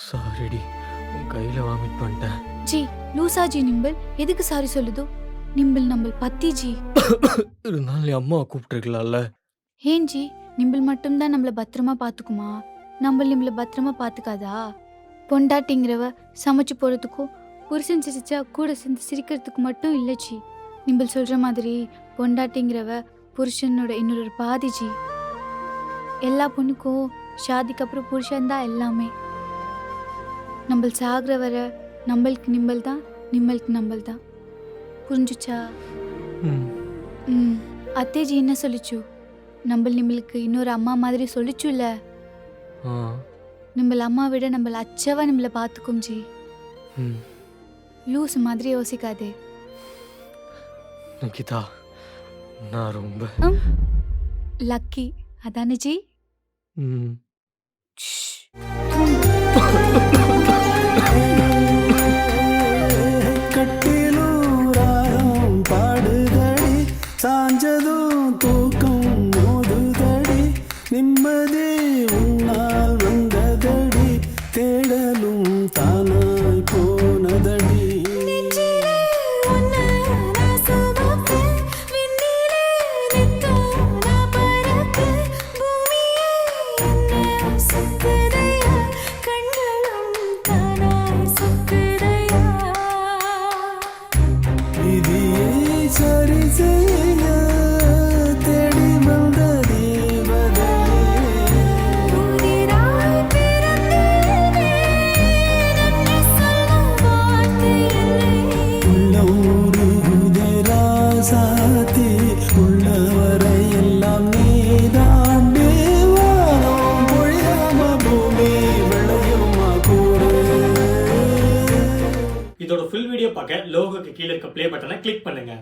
சாரிடி, உன் கையில வாமிட் பண்ணிட்டேன். ஜி லூசா ஜி நிம்பிள் எதுக்கு சாரி சொல்லுதோ? நிம்பிள் நம்மள் பத்தி ஜி. இருந்தாலும் என் அம்மாவை கூப்பிட்டுருக்கலாம்ல. ஏன் ஜி நிம்பிள் மட்டும்தான் நம்மள பத்திரமா பாத்துக்குமா? நம்மள பத்திரமா பாத்துக்காதா? பொண்டாட்டிங்கிறவ சமைச்சு போறதுக்கும் புருஷன் சிரிச்சா கூட சேர்ந்து சிரிக்கிறதுக்கு மட்டும் இல்லை ஜி. நிம்பிள் சொல்ற மாதிரி பொண்டாட்டிங்கிறவ புருஷனோட இன்னொரு பாதி ஜி. எல்லா பொண்ணுக்கும் ஷாதிக்கு அப்புறம் புருஷன் தான் எல்லாமே. நம்ம சாகிற வர நம்மளுக்கு நிம்பல் தான், நிம்மளுக்கு நம்பல் தான். புரிஞ்சுச்சா? அத்தேஜி என்ன சொல்லிச்சு? நம்மளுக்கு இன்னொரு அம்மா மாதிரி சொல்லிச்சுல்ல. நம்மள அம்மா விட நம்மள அச்சவா நம்மள பார்த்துக்கும் ஜி. லூஸ் மாதிரி யோசிக்காதே. நிகிதா, நான் ரொம்ப லக்கி அதானே ஜி? கட்டிலூராயம் பாடுதடி, சாஞ்சதும் தூக்கம் மோதுதடி, நிம்மதி உன்னால் வந்ததடி, தேடலும் தானாய் போனதடி. சரி செய்ய தேடி வந்த தேவதைராசாத்தி, உள்ளவரை எல்லாம் நீதான் தேவானம், பொழியாம பூமி விளையுமா கூறு. இதோட ஃபுல் வீடியோ பார்க்க லோகோக்கு கீழே இருக்க ப்ளே பட்டனை கிளிக் பண்ணுங்க.